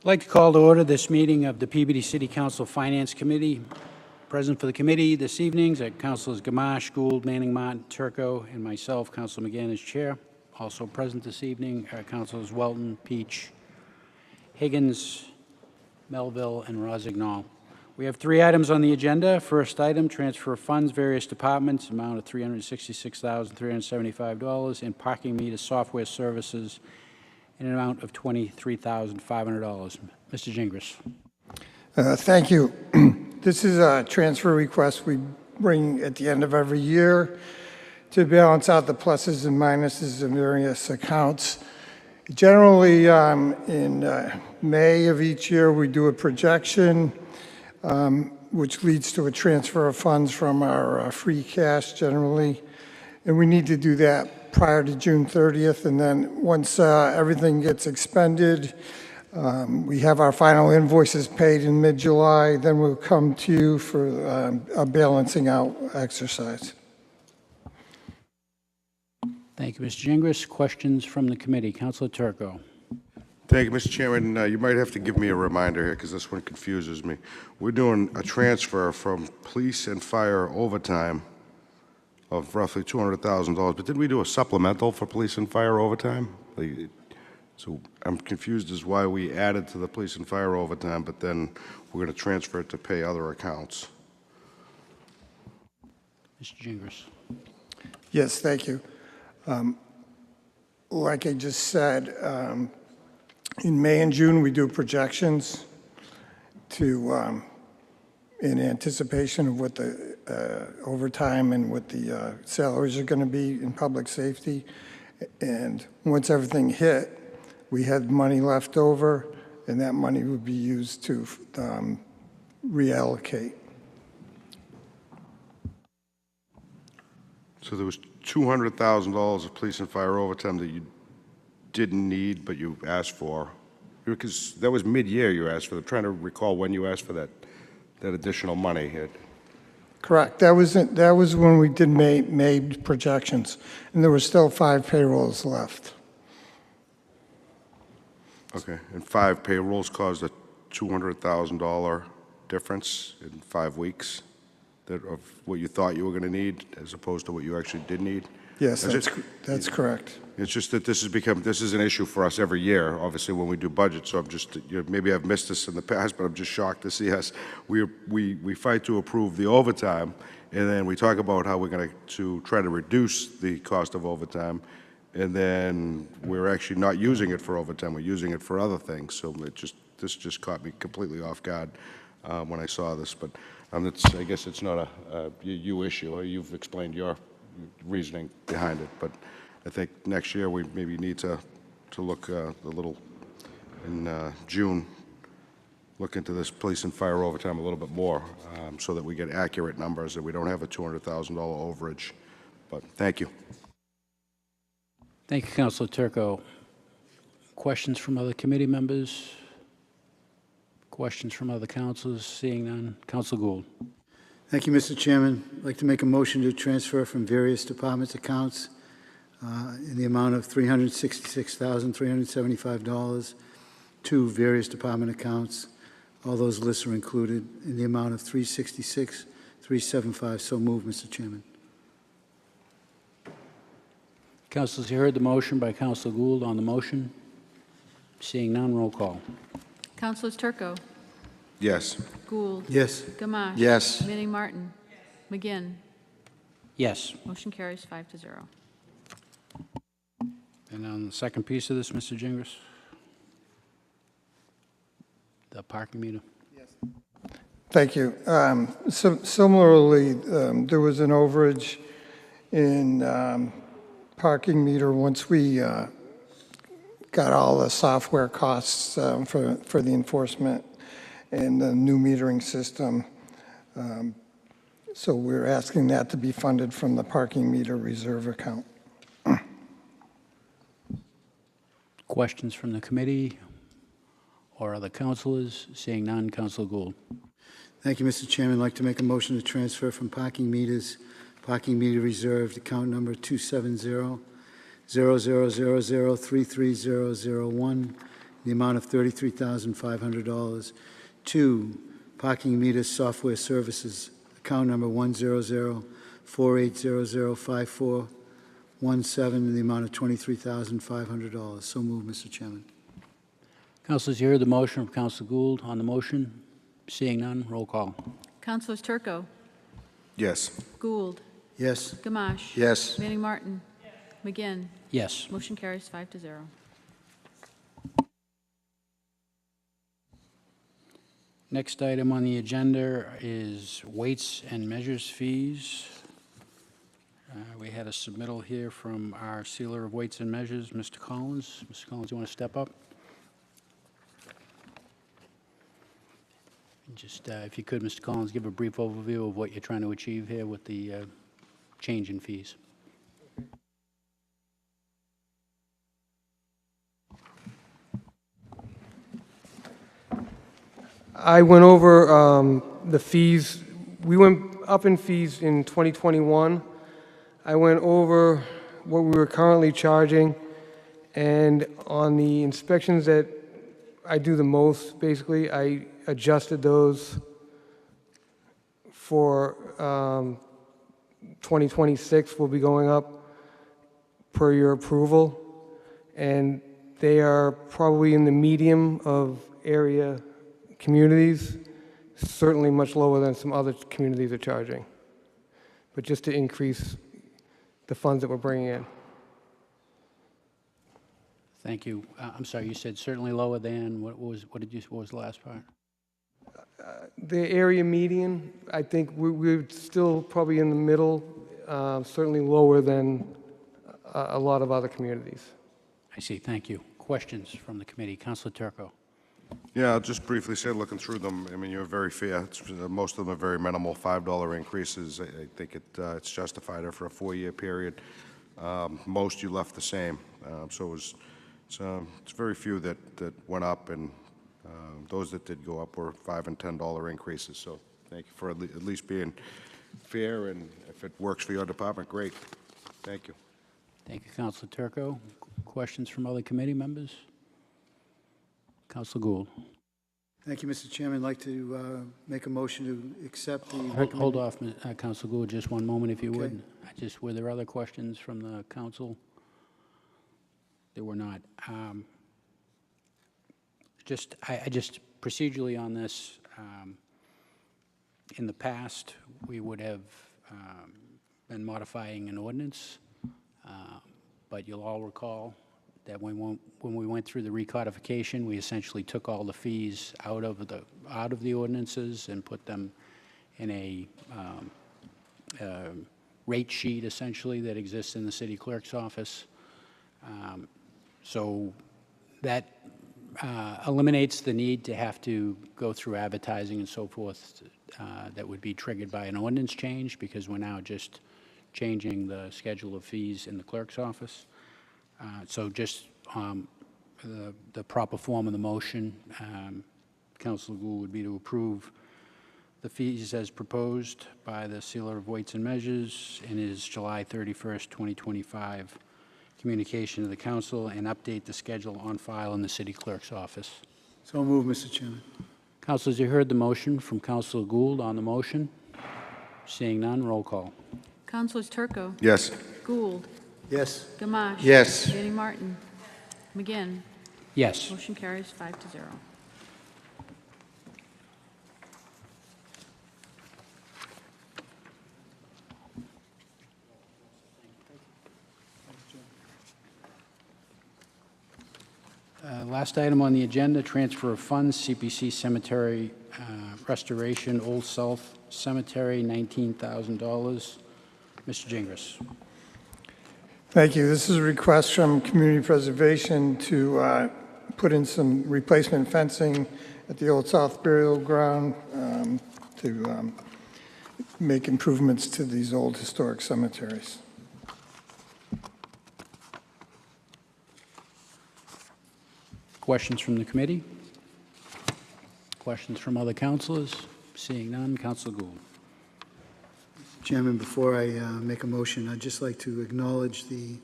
I'd like to call to order this meeting of the Peabody City Council Finance Committee. Present for the committee this evening are Councilors Gamache, Gould, Manning, Martin, Turco, and myself, Councilor McGann, as chair. Also present this evening are Councilors Welton, Peach, Higgins, Melville, and Rossignol. We have 3 items on the agenda. First item, transfer of funds, various departments, amount of $366,375, and parking meter software services in an amount of $23,500. Mr. Gingras. Thank you. This is a transfer request we bring at the end of every year to balance out the pluses and minuses in various accounts. Generally, in May of each year, we do a projection, which leads to a transfer of funds from our free cash generally. And we need to do that prior to June 30th. And then once everything gets expended, we have our final invoices paid in mid-July. Then we'll come to you for a balancing out exercise. Thank you, Mr. Gingras. Questions from the committee? Councilor Turco. Thank you, Mr. Chairman. You might have to give me a reminder here because this one confuses me. We're doing a transfer from police and fire overtime of roughly $200,000, but didn't we do a supplemental for police and fire overtime? So I'm confused as why we added to the police and fire overtime, but then we're going to transfer it to pay other accounts. Mr. Gingras. Yes, thank you. Like I just said, in May and June, we do projections to, in anticipation of what the overtime and what the salaries are going to be in public safety. And once everything hit, we had money left over, and that money would be used to reallocate. So there was $200,000 of police and fire overtime that you didn't need, but you asked for, because that was mid-year you asked for. I'm trying to recall when you asked for that additional money. Correct. That was when we did May projections, and there were still 5 payrolls left. Okay, and 5 payrolls caused a $200,000 difference in 5 weeks of what you thought you were going to need as opposed to what you actually did need? Yes, that's correct. It's just that this is an issue for us every year, obviously, when we do budget. So I'm just, maybe I've missed this in the past, but I'm just shocked to see us. We fight to approve the overtime, and then we talk about how we're going to try to reduce the cost of overtime, and then we're actually not using it for overtime. We're using it for other things. So this just caught me completely off guard when I saw this. But I guess it's not a you issue. You've explained your reasoning behind it, but I think next year we maybe need to look a little in June, look into this police and fire overtime a little bit more so that we get accurate numbers, that we don't have a $200,000 overage. But thank you. Thank you, Councilor Turco. Questions from other committee members? Questions from other councilors? Seeing none. Councilor Gould. Thank you, Mr. Chairman. I'd like to make a motion to transfer from various departments' accounts in the amount of $366,375 to various department accounts. All those lists are included in the amount of $366,375. So moved, Mr. Chairman. Councilors, you heard the motion by Councilor Gould on the motion. Seeing none, roll call. Councilors Turco. Yes. Gould. Yes. Gamache. Yes. Manning Martin. McGinn. Yes. Motion carries 5-0. And on the second piece of this, Mr. Gingras? The parking meter. Yes. Thank you. Similarly, there was an overage in parking meter once we got all the software costs for the enforcement and the new metering system. So we're asking that to be funded from the parking meter reserve account. Questions from the committee or other councilors? Seeing none, Councilor Gould. Thank you, Mr. Chairman. I'd like to make a motion to transfer from parking meter reserved account number 270-0000330001 the amount of $33,500 to Parking Meter Software Services, account number 100-48005417, in the amount of $23,500. So moved, Mr. Chairman. Councilors, you heard the motion from Council Gould. On the motion, seeing none, roll call. Councilors Turco, Yes. Gould, Yes. Gamache. Yes. Manning Martin. McGinn. Yes. Motion carries 5-0. Next item on the agenda is weights and measures fees. We had a submittal here from our sealer of weights and measures, Mr. Collins. Mr. Collins, you want to step up? And just, if you could, Mr. Collins, give a brief overview of what you're trying to achieve here with the change in fees. I went over the fees. We went up in fees in 2021. I went over what we were currently charging, and on the inspections that I do the most, basically, I adjusted those for 2026. Will be going up per your approval, and they are probably in the medium of area communities, certainly much lower than some other communities are charging, but just to increase the funds that we're bringing in. Thank you. I'm sorry, you said certainly lower than, what was the last part? The area median, I think we're still probably in the middle, certainly lower than a lot of other communities. I see, thank you. Questions from the committee? Councilor Turco. Yeah, I'll just briefly say, looking through them, I mean, you're very fair. Most of them are very minimal, $5 increases. I think it's justified for a 4-year period. Most you left the same. So it's very few that went up, and those that did go up were $5 and $10 increases. So thank you for at least being fair, and if it works for your department, great. Thank you. Thank you, Councilor Turco. Questions from other committee members? Councilor Gould. Thank you, Mr. Chairman. I'd like to make a motion to accept the Hold off, Councilor Gould, just one moment if you Okay. would. Were there other questions from the council? There were not. I just procedurally on this, in the past, we would have been modifying an ordinance, but you'll all recall that when we went through the recodification, we essentially took all the fees out of the ordinances and put them in a rate sheet, essentially, that exists in the city clerk's office. So that eliminates the need to have to go through advertising and so forth that would be triggered by an ordinance change, because we're now just changing the schedule of fees in the clerk's office. So just the proper form of the motion, Councilor Gould, would be to approve the fees as proposed by the sealer of weights and measures in his July 31st, 2025 communication to the council, and update the schedule on file in the city clerk's office. So moved, Mr. Chairman. Councilors, you heard the motion from Councilor Gould on the motion. Seeing none, roll call. Councilors Turco, Yes. Gould, Yes. Gamache. Yes. Manning Martin. McGinn. Yes. Motion carries 5-0. Last item on the agenda, transfer of funds, CPC Cemetery Restoration, Old South Cemetery, $19,000. Mr. Gingras. Thank you. This is a request from Community Preservation to put in some replacement fencing at the Old South Burial Ground to make improvements to these old historic cemeteries. Questions from the committee? Questions from other councilors? Seeing none, Councilor Gould. Chairman, before I make a motion, I'd just like to acknowledge the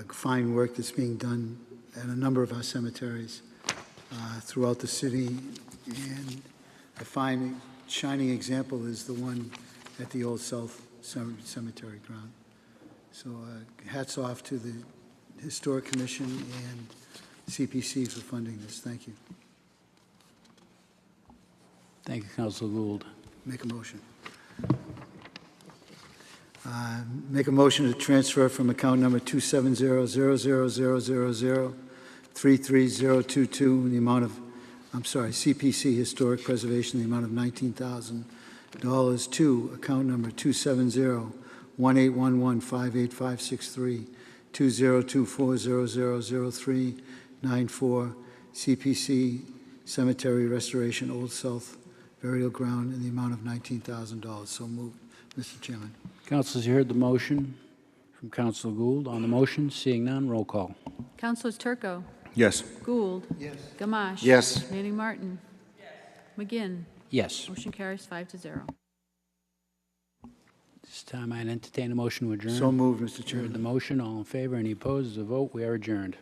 fine work that's being done a number of our cemeteries throughout the city. And a fine, shining example is the one at the Old South Cemetery ground. So hats off to the Historic Commission and CPC for funding this. Thank you. Thank you, Councilor Gould. Make a motion. Make a motion to transfer from account number 270-000-000-33022 in the amount of, CPC Historic Preservation, in the amount of $19,000 to account number 270-1811-58563, 202-400-0394, CPC Cemetery Restoration, Old South Burial Ground, in the amount of $19,000. So moved, Mr. Chairman. Councilors, you heard the motion from Councilor Gould. On the motion, seeing none, roll call. Councilors Turco, Yes. Gould. Yes. Gamache. Yes. Manning Martin. McGinn. Yes. Motion carries 5-0. This time I'd entertain a motion to adjourn. So moved, Mr. You heard the Chairman. motion. All in favor? Any opposed? As a vote, we are adjourned.